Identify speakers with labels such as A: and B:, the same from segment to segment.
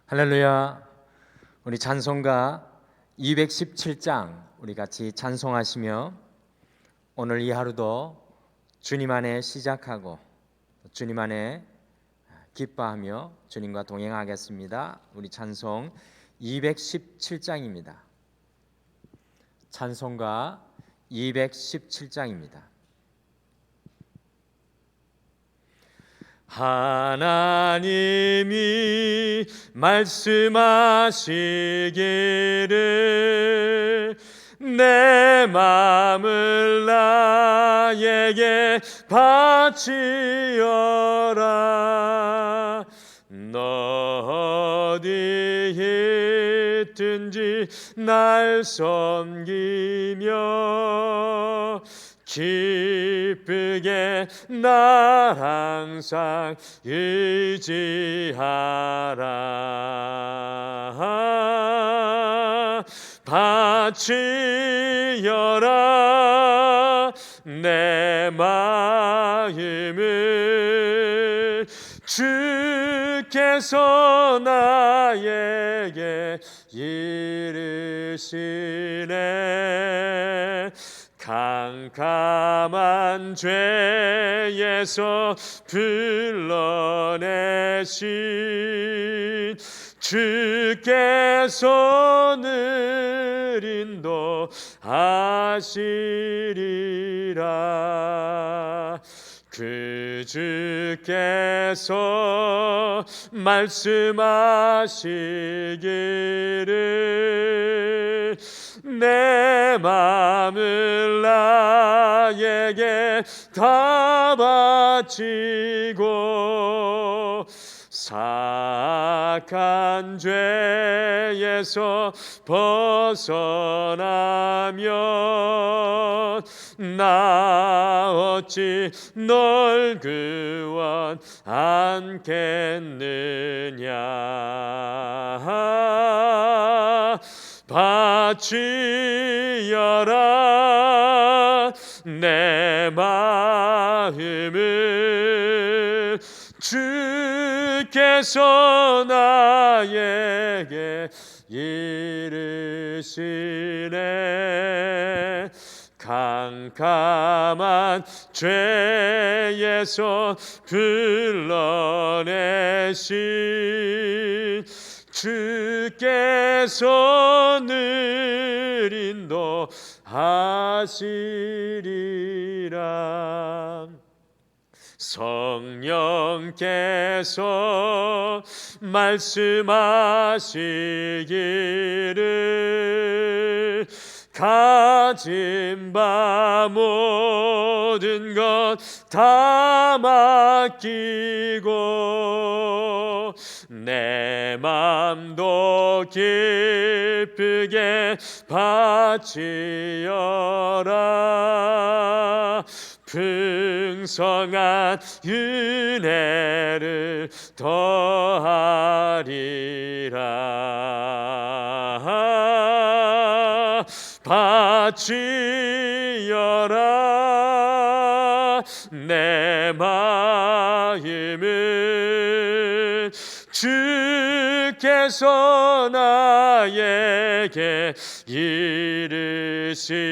A: 할렐루야. 우리 찬송가 217장 우리 같이 찬송하시며 오늘 이 하루도 주님 안에 시작하고 주님 안에 기뻐하며 주님과 동행하겠습니다. 우리 찬송 217장입니다. 찬송가 217장입니다. 하나님이 말씀하시기를 내 마음을 나에게 바치어라. 너 어디에 있든지 날 섬기며 기쁘게 날 항상 의지하라. 바치어라 내 마음을 주께서 나에게 이르시네. 캄캄한 죄에서 불러내신 주께서 늘 인도하시리라. 그 주께서 말씀하시기를 내 마음을 나에게 다 바치고 사악한 죄에서 벗어나면 나 어찌 널 구원하겠느냐. 바치어라 내 마음을 주께서 나에게 이르시네. 캄캄한 죄에서 불러내신 주께서 늘 인도하시리라. 성령께서 말씀하시기를 가진 바 모든 것 다 맡기고 내 맘도 기쁘게 바치어라. 풍성한 은혜를 더하리라. 바치어라 내 마음을 주께서 나에게 이르시네.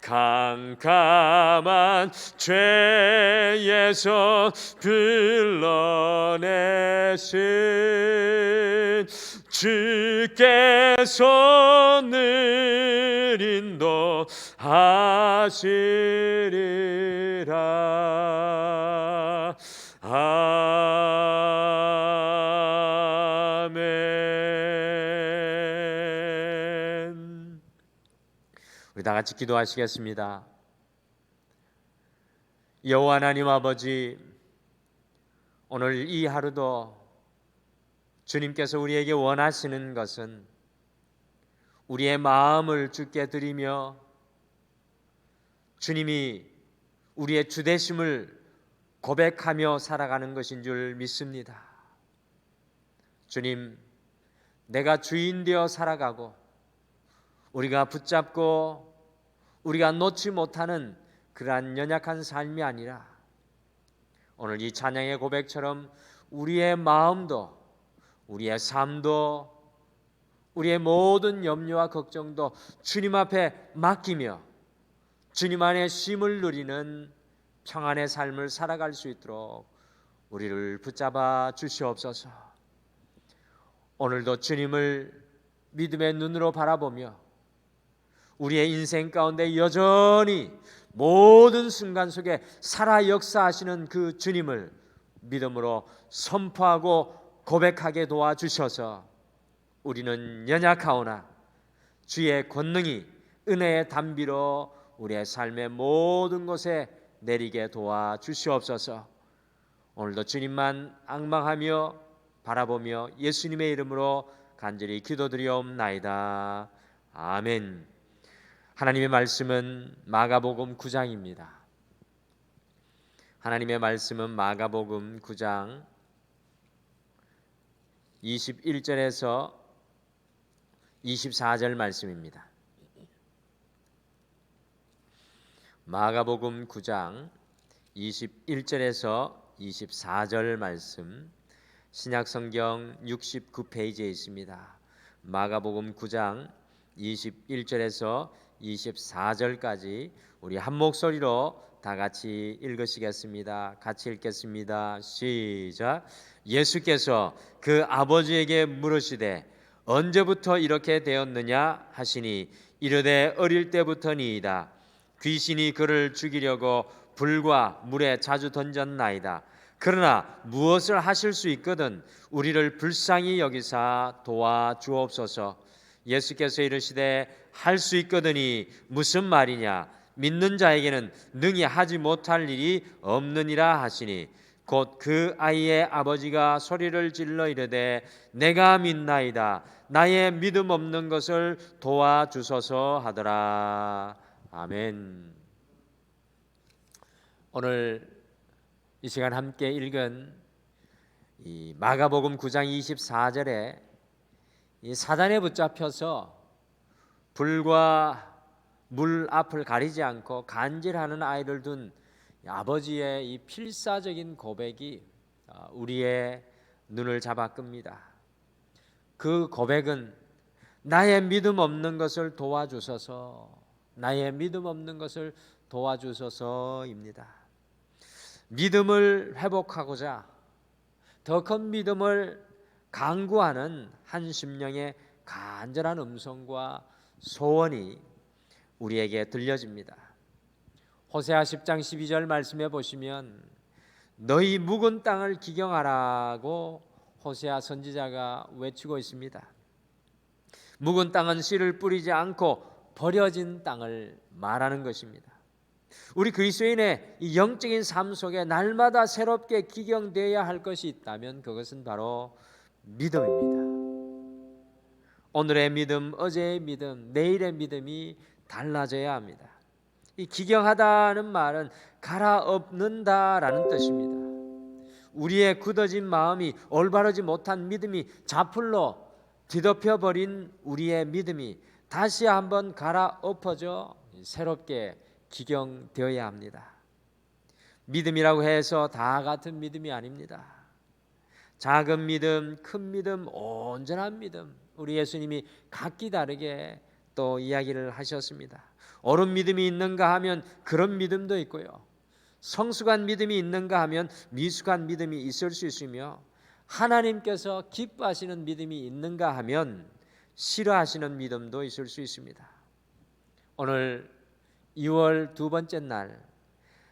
A: 캄캄한 죄에서 불러내신 주께서 늘 인도하시리라. 아멘. 우리 다 같이 기도하시겠습니다. 여호와 하나님 아버지, 오늘 이 하루도 주님께서 우리에게 원하시는 것은 우리의 마음을 주께 드리며 주님이 우리의 주되심을 고백하며 살아가는 것인 줄 믿습니다. 주님, 내가 주인 되어 살아가고 우리가 붙잡고 우리가 놓지 못하는 그러한 연약한 삶이 아니라 오늘 이 찬양의 고백처럼 우리의 마음도, 우리의 삶도, 우리의 모든 염려와 걱정도 주님 앞에 맡기며 주님 안에 쉼을 누리는 평안의 삶을 살아갈 수 있도록 우리를 붙잡아 주시옵소서. 오늘도 주님을 믿음의 눈으로 바라보며 우리의 인생 가운데 여전히 모든 순간 속에 살아 역사하시는 그 주님을 믿음으로 선포하고 고백하게 도와주셔서 우리는 연약하오나 주의 권능이 은혜의 담비로 우리의 삶의 모든 곳에 내리게 도와주시옵소서. 오늘도 주님만 앙망하며 바라보며 예수님의 이름으로 간절히 기도드리옵나이다. 아멘. 하나님의 말씀은 마가복음 9장입니다. 하나님의 말씀은 마가복음 9장 21절에서 24절 말씀입니다. 마가복음 9장 21절에서 24절 말씀, 신약성경 69페이지에 있습니다. 마가복음 9장 21절에서 24절까지 우리 한 목소리로 다 같이 읽으시겠습니다. 같이 읽겠습니다. 시작. 예수께서 그 아버지에게 물으시되 언제부터 이렇게 되었느냐 하시니 이르되 어릴 때부터니이다. 귀신이 그를 죽이려고 불과 물에 자주 던졌나이다. 그러나 무엇을 하실 수 있거든 우리를 불쌍히 여기사 도와주옵소서. 예수께서 이르시되 할 수 있거든이 무슨 말이냐? 믿는 자에게는 능히 하지 못할 일이 없느니라 하시니 곧 그 아이의 아버지가 소리를 질러 이르되 내가 믿나이다. 나의 믿음 없는 것을 도와주소서 하더라. 아멘. 오늘 이 시간 함께 읽은 이 마가복음 9장 24절에 이 사단에 붙잡혀서 불과 물 앞을 가리지 않고 간질하는 아이를 둔 아버지의 이 필사적인 고백이 우리의 눈을 잡아 끕니다. 그 고백은 나의 믿음 없는 것을 도와주소서, 나의 믿음 없는 것을 도와주소서입니다. 믿음을 회복하고자 더 큰 믿음을 강구하는 한 심령의 간절한 음성과 소원이 우리에게 들려집니다. 호세아 10장 12절 말씀해 보시면 너희 묵은 땅을 기경하라고 호세아 선지자가 외치고 있습니다. 묵은 땅은 씨를 뿌리지 않고 버려진 땅을 말하는 것입니다. 우리 그리스도인의 이 영적인 삶 속에 날마다 새롭게 기경되어야 할 것이 있다면 그것은 바로 믿음입니다. 오늘의 믿음, 어제의 믿음, 내일의 믿음이 달라져야 합니다. 이 기경하다는 말은 갈아엎는다라는 뜻입니다. 우리의 굳어진 마음이 올바르지 못한 믿음이 자풀로 뒤덮여버린 우리의 믿음이 다시 한번 갈아엎어져 새롭게 기경되어야 합니다. 믿음이라고 해서 다 같은 믿음이 아닙니다. 작은 믿음, 큰 믿음, 온전한 믿음, 우리 예수님이 각기 다르게 또 이야기를 하셨습니다. 옳은 믿음이 있는가 하면 그런 믿음도 있고요, 성숙한 믿음이 있는가 하면 미숙한 믿음이 있을 수 있으며, 하나님께서 기뻐하시는 믿음이 있는가 하면 싫어하시는 믿음도 있을 수 있습니다. 오늘 2월 두 번째 날,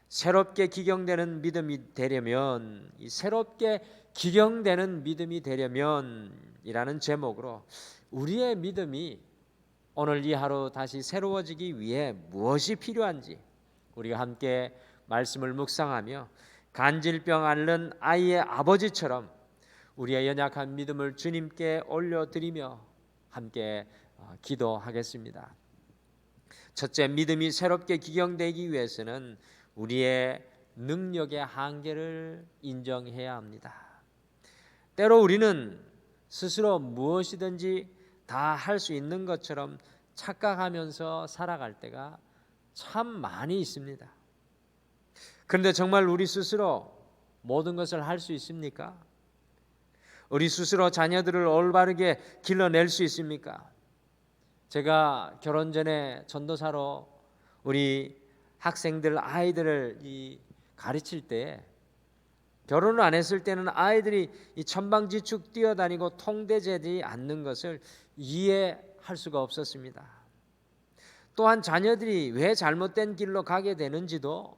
A: 새롭게 기경되는 믿음이 되려면, 이 새롭게 기경되는 믿음이 되려면 이라는 제목으로 우리의 믿음이 오늘 이 하루 다시 새로워지기 위해 무엇이 필요한지 우리가 함께 말씀을 묵상하며 간질병 앓는 아이의 아버지처럼 우리의 연약한 믿음을 주님께 올려드리며 함께 기도하겠습니다. 첫째, 믿음이 새롭게 기경되기 위해서는 우리의 능력의 한계를 인정해야 합니다. 때로 우리는 스스로 무엇이든지 다 할 수 있는 것처럼 착각하면서 살아갈 때가 참 많이 있습니다. 그런데 정말 우리 스스로 모든 것을 할 수 있습니까? 우리 스스로 자녀들을 올바르게 길러낼 수 있습니까? 제가 결혼 전에 전도사로 우리 학생들 아이들을 가르칠 때, 결혼을 안 했을 때는 아이들이 이 천방지축 뛰어다니고 통제되지 않는 것을 이해할 수가 없었습니다. 또한 자녀들이 왜 잘못된 길로 가게 되는지도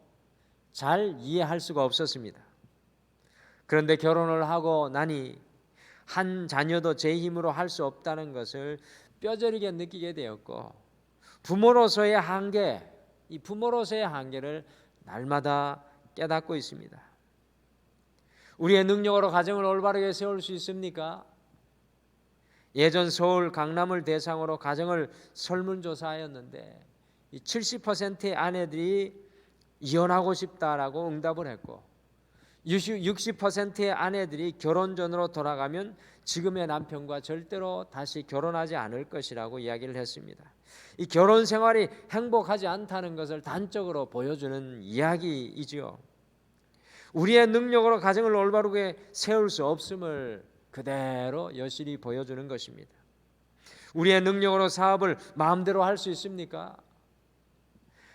A: 잘 이해할 수가 없었습니다. 그런데 결혼을 하고 나니 한 자녀도 제 힘으로 할 수 없다는 것을 뼈저리게 느끼게 되었고, 부모로서의 한계를 날마다 깨닫고 있습니다. 우리의 능력으로 가정을 올바르게 세울 수 있습니까? 예전 서울 강남을 대상으로 가정을 설문조사하였는데 70%의 아내들이 이혼하고 싶다라고 응답을 했고, 60%의 아내들이 결혼 전으로 돌아가면 지금의 남편과 절대로 다시 결혼하지 않을 것이라고 이야기를 했습니다. 이 결혼 생활이 행복하지 않다는 것을 단적으로 보여주는 이야기이지요. 우리의 능력으로 가정을 올바르게 세울 수 없음을 그대로 여실히 보여주는 것입니다. 우리의 능력으로 사업을 마음대로 할 수 있습니까?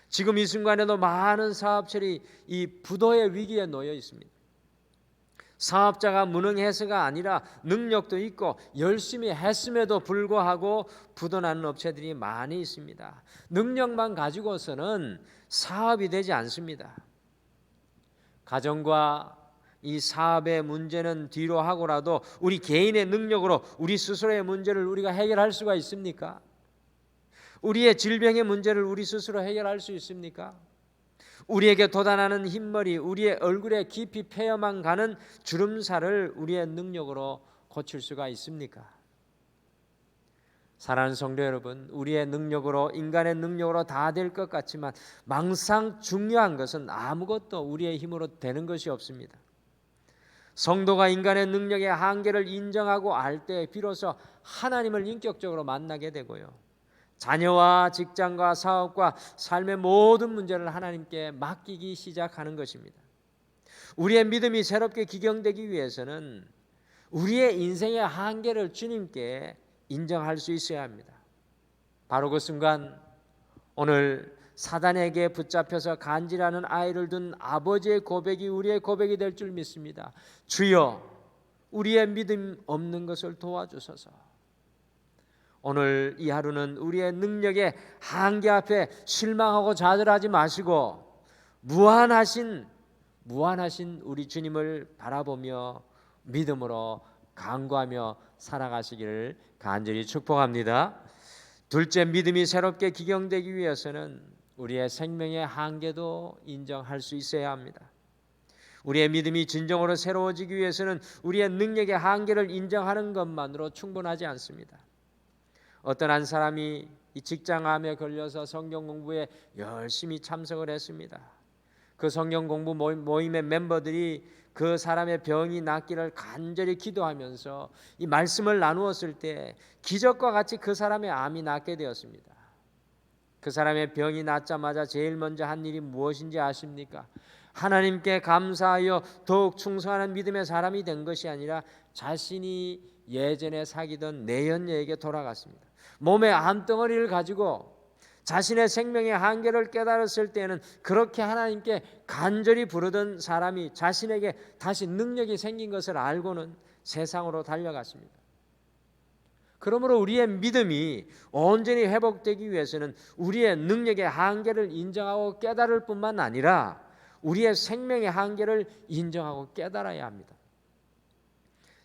A: 지금 이 순간에도 많은 사업체들이 이 부도의 위기에 놓여 있습니다. 사업자가 무능해서가 아니라 능력도 있고 열심히 했음에도 불구하고 부도나는 업체들이 많이 있습니다. 능력만 가지고서는 사업이 되지 않습니다. 가정과 이 사업의 문제는 뒤로 하고라도 우리 개인의 능력으로 우리 스스로의 문제를 우리가 해결할 수가 있습니까? 우리의 질병의 문제를 우리 스스로 해결할 수 있습니까? 우리에게 돋아나는 흰머리, 우리의 얼굴에 깊이 패여만 가는 주름살을 우리의 능력으로 고칠 수가 있습니까? 사랑하는 성도 여러분, 우리의 능력으로, 인간의 능력으로 다 될 것 같지만 망상 중요한 것은 아무것도 우리의 힘으로 되는 것이 없습니다. 성도가 인간의 능력의 한계를 인정하고 알 때 비로소 하나님을 인격적으로 만나게 되고요, 자녀와 직장과 사업과 삶의 모든 문제를 하나님께 맡기기 시작하는 것입니다. 우리의 믿음이 새롭게 기경되기 위해서는 우리의 인생의 한계를 주님께 인정할 수 있어야 합니다. 바로 그 순간 오늘 사단에게 붙잡혀서 간질하는 아이를 둔 아버지의 고백이 우리의 고백이 될 줄 믿습니다. 주여, 우리의 믿음 없는 것을 도와주소서. 오늘 이 하루는 우리의 능력의 한계 앞에 실망하고 좌절하지 마시고 무한하신 우리 주님을 바라보며 믿음으로 간구하며 살아가시기를 간절히 축복합니다. 둘째, 믿음이 새롭게 기경되기 위해서는 우리의 생명의 한계도 인정할 수 있어야 합니다. 우리의 믿음이 진정으로 새로워지기 위해서는 우리의 능력의 한계를 인정하는 것만으로 충분하지 않습니다. 어떤 한 사람이 이 직장암에 걸려서 성경 공부에 열심히 참석을 했습니다. 그 성경 공부 모임의 멤버들이 그 사람의 병이 낫기를 간절히 기도하면서 이 말씀을 나누었을 때 기적과 같이 그 사람의 암이 낫게 되었습니다. 그 사람의 병이 낫자마자 제일 먼저 한 일이 무엇인지 아십니까? 하나님께 감사하여 더욱 충성하는 믿음의 사람이 된 것이 아니라 자신이 예전에 사귀던 내연녀에게 돌아갔습니다. 몸에 암덩어리를 가지고 자신의 생명의 한계를 깨달았을 때는 그렇게 하나님께 간절히 부르던 사람이 자신에게 다시 능력이 생긴 것을 알고는 세상으로 달려갔습니다. 그러므로 우리의 믿음이 온전히 회복되기 위해서는 우리의 능력의 한계를 인정하고 깨달을 뿐만 아니라 우리의 생명의 한계를 인정하고 깨달아야 합니다.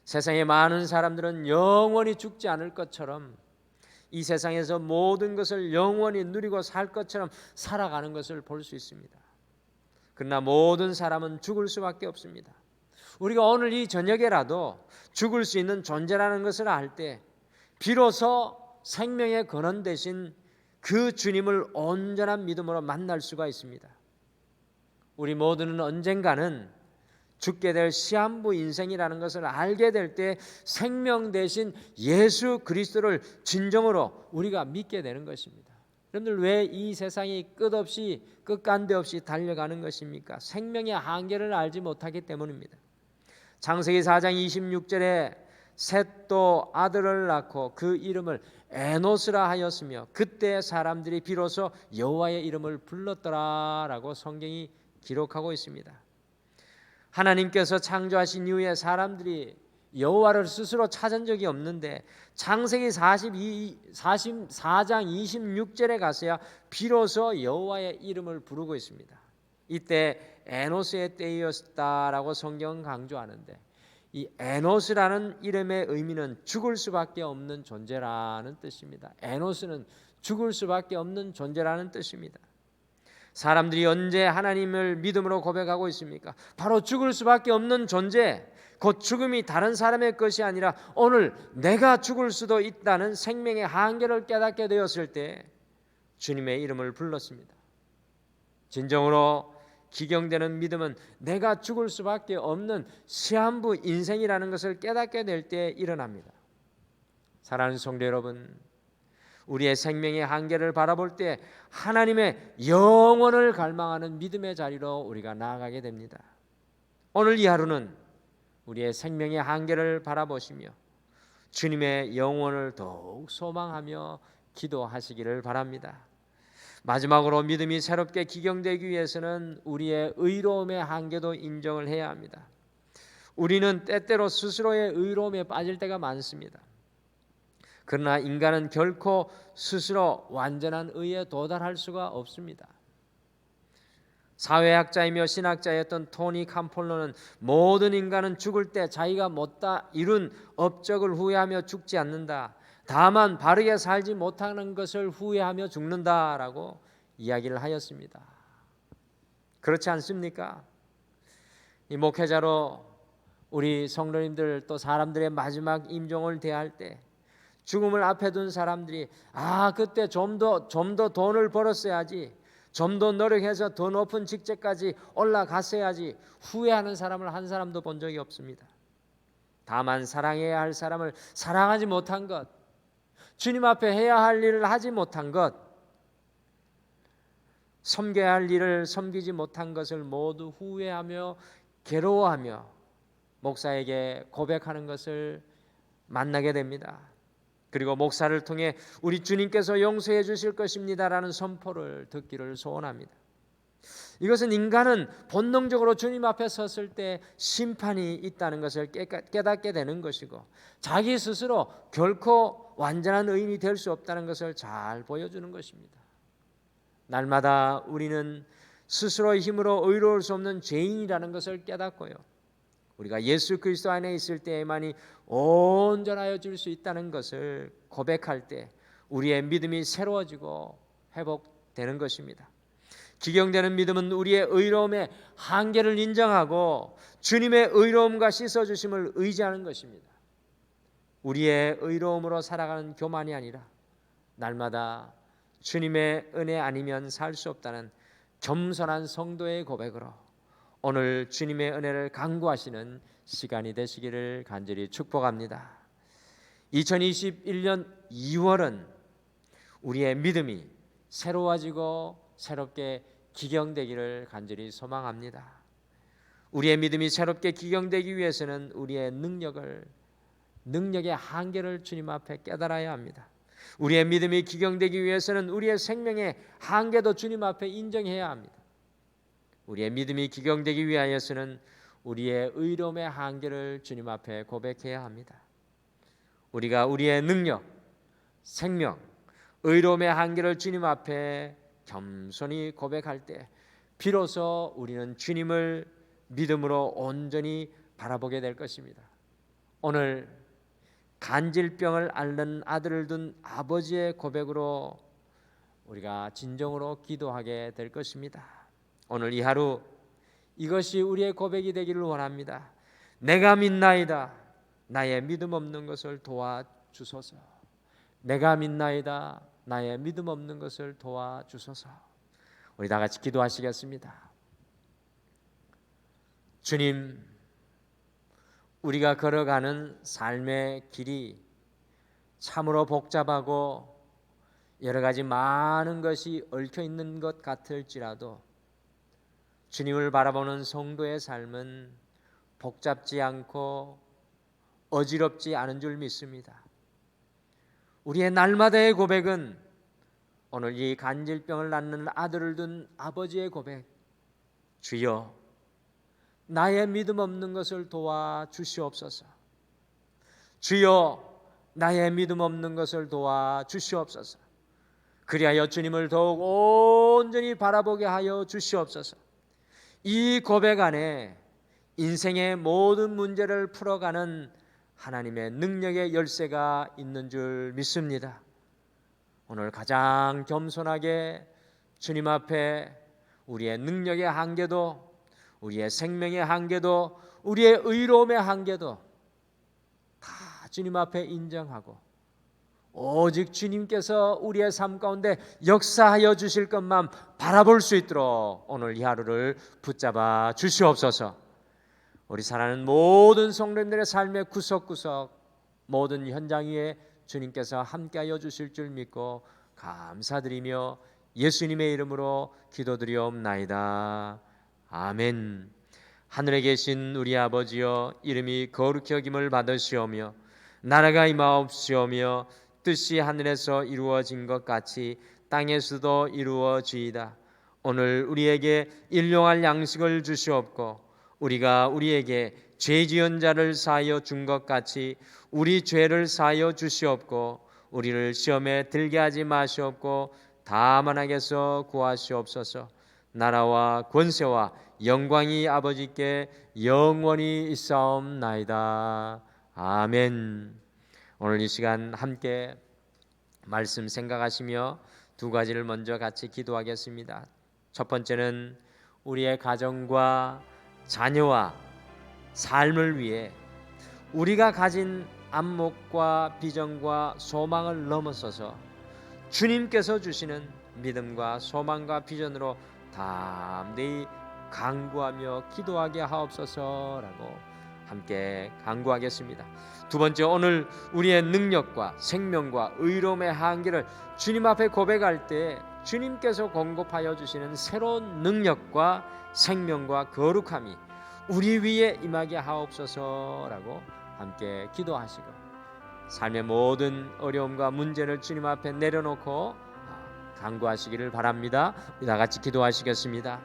A: 세상에 많은 사람들은 영원히 죽지 않을 것처럼 이 세상에서 모든 것을 영원히 누리고 살 것처럼 살아가는 것을 볼 수 있습니다. 그러나 모든 사람은 죽을 수밖에 없습니다. 우리가 오늘 이 저녁에라도 죽을 수 있는 존재라는 것을 알 때 비로소 생명의 근원 되신 그 주님을 온전한 믿음으로 만날 수가 있습니다. 우리 모두는 언젠가는 죽게 될 시한부 인생이라는 것을 알게 될 때 생명 대신 예수 그리스도를 진정으로 우리가 믿게 되는 것입니다. 여러분들, 왜 이 세상이 끝간데 없이 달려가는 것입니까? 생명의 한계를 알지 못하기 때문입니다. 창세기 4장 26절에 셋도 아들을 낳고 그 이름을 에노스라 하였으며 그때 사람들이 비로소 여호와의 이름을 불렀더라라고 성경이 기록하고 있습니다. 하나님께서 창조하신 이후에 사람들이 여호와를 스스로 찾은 적이 없는데 창세기 44장 26절에 가서야 비로소 여호와의 이름을 부르고 있습니다. 이때 에노스의 때였다라고 성경은 강조하는데 이 에노스라는 이름의 의미는 죽을 수밖에 없는 존재라는 뜻입니다. 에노스는 죽을 수밖에 없는 존재라는 뜻입니다. 사람들이 언제 하나님을 믿음으로 고백하고 있습니까? 바로 죽을 수밖에 없는 존재, 곧 죽음이 다른 사람의 것이 아니라 오늘 내가 죽을 수도 있다는 생명의 한계를 깨닫게 되었을 때 주님의 이름을 불렀습니다. 진정으로 기경되는 믿음은 내가 죽을 수밖에 없는 시한부 인생이라는 것을 깨닫게 될 때 일어납니다. 사랑하는 성도 여러분, 우리의 생명의 한계를 바라볼 때 하나님의 영원을 갈망하는 믿음의 자리로 우리가 나아가게 됩니다. 오늘 이 하루는 우리의 생명의 한계를 바라보시며 주님의 영원을 더욱 소망하며 기도하시기를 바랍니다. 마지막으로 믿음이 새롭게 기경되기 위해서는 우리의 의로움의 한계도 인정을 해야 합니다. 우리는 때때로 스스로의 의로움에 빠질 때가 많습니다. 그러나 인간은 결코 스스로 완전한 의에 도달할 수가 없습니다. 사회학자이며 신학자였던 토니 캄폴로는 모든 인간은 죽을 때 자기가 못다 이룬 업적을 후회하며 죽지 않는다. 다만 바르게 살지 못하는 것을 후회하며 죽는다라고 이야기를 하였습니다. 그렇지 않습니까? 이 목회자로 우리 성도님들 또 사람들의 마지막 임종을 대할 때 죽음을 앞에 둔 사람들이 그때 좀 더 돈을 벌었어야지, 좀 더 노력해서 더 높은 직책까지 올라갔어야지 후회하는 사람을 한 사람도 본 적이 없습니다. 다만 사랑해야 할 사람을 사랑하지 못한 것, 주님 앞에 해야 할 일을 하지 못한 것, 섬겨야 할 일을 섬기지 못한 것을 모두 후회하며 괴로워하며 목사에게 고백하는 것을 만나게 됩니다. 그리고 목사를 통해 우리 주님께서 용서해 주실 것입니다라는 선포를 듣기를 소원합니다. 이것은 인간은 본능적으로 주님 앞에 섰을 때 심판이 있다는 것을 깨닫게 되는 것이고 자기 스스로 결코 완전한 의인이 될 수 없다는 것을 잘 보여주는 것입니다. 날마다 우리는 스스로의 힘으로 의로울 수 없는 죄인이라는 것을 깨닫고요, 우리가 예수 그리스도 안에 있을 때에만이 온전하여 줄 수 있다는 것을 고백할 때 우리의 믿음이 새로워지고 회복되는 것입니다. 기경되는 믿음은 우리의 의로움의 한계를 인정하고 주님의 의로움과 씻어주심을 의지하는 것입니다. 우리의 의로움으로 살아가는 교만이 아니라 날마다 주님의 은혜 아니면 살 수 없다는 겸손한 성도의 고백으로 오늘 주님의 은혜를 간구하시는 시간이 되시기를 간절히 축복합니다. 2021년 2월은 우리의 믿음이 새로워지고 새롭게 기경되기를 간절히 소망합니다. 우리의 믿음이 새롭게 기경되기 위해서는 우리의 능력의 한계를 주님 앞에 깨달아야 합니다. 우리의 믿음이 기경되기 위해서는 우리의 생명의 한계도 주님 앞에 인정해야 합니다. 우리의 믿음이 기경되기 위하여서는 우리의 의로움의 한계를 주님 앞에 고백해야 합니다. 우리가 우리의 능력, 생명, 의로움의 한계를 주님 앞에 겸손히 고백할 때 비로소 우리는 주님을 믿음으로 온전히 바라보게 될 것입니다. 오늘 간질병을 앓는 아들을 둔 아버지의 고백으로 우리가 진정으로 기도하게 될 것입니다. 오늘 이 하루 이것이 우리의 고백이 되기를 원합니다. 내가 믿나이다. 나의 믿음 없는 것을 도와주소서. 내가 믿나이다. 나의 믿음 없는 것을 도와주소서. 우리 다 같이 기도하시겠습니다. 주님, 우리가 걸어가는 삶의 길이 참으로 복잡하고 여러 가지 많은 것이 얽혀 있는 것 같을지라도 주님을 바라보는 성도의 삶은 복잡지 않고 어지럽지 않은 줄 믿습니다. 우리의 날마다의 고백은 오늘 이 간질병을 낳는 아들을 둔 아버지의 고백, 주여 나의 믿음 없는 것을 도와주시옵소서. 주여 나의 믿음 없는 것을 도와주시옵소서. 그리하여 주님을 더욱 온전히 바라보게 하여 주시옵소서. 이 고백 안에 인생의 모든 문제를 풀어가는 하나님의 능력의 열쇠가 있는 줄 믿습니다. 오늘 가장 겸손하게 주님 앞에 우리의 능력의 한계도, 우리의 생명의 한계도, 우리의 의로움의 한계도 다 주님 앞에 인정하고 오직 주님께서 우리의 삶 가운데 역사하여 주실 것만 바라볼 수 있도록 오늘 이 하루를 붙잡아 주시옵소서. 우리 사랑하는 모든 성도님들의 삶의 구석구석 모든 현장 위에 주님께서 함께하여 주실 줄 믿고 감사드리며 예수님의 이름으로 기도드리옵나이다. 아멘. 하늘에 계신 우리 아버지여, 이름이 거룩히 여김을 받으시오며 나라가 임하옵시오며 뜻이 하늘에서 이루어진 것 같이 땅에서도 이루어지이다. 오늘 우리에게 일용할 양식을 주시옵고 우리가 우리에게 죄 지은 자를 사하여 준 것 같이 우리 죄를 사하여 주시옵고 우리를 시험에 들게 하지 마시옵고 다만 악에서 구하시옵소서. 나라와 권세와 영광이 아버지께 영원히 있사옵나이다. 아멘. 오늘 이 시간 함께 말씀 생각하시며 두 가지를 먼저 같이 기도하겠습니다. 첫 번째는 우리의 가정과 자녀와 삶을 위해 우리가 가진 안목과 비전과 소망을 넘어서서 주님께서 주시는 믿음과 소망과 비전으로 담대히 간구하며 기도하게 하옵소서라고 함께 간구하겠습니다. 두 번째, 오늘 우리의 능력과 생명과 의로움의 한계를 주님 앞에 고백할 때 주님께서 공급하여 주시는 새로운 능력과 생명과 거룩함이 우리 위에 임하게 하옵소서라고 함께 기도하시고 삶의 모든 어려움과 문제를 주님 앞에 내려놓고 간구하시기를 바랍니다. 다 같이 기도하시겠습니다.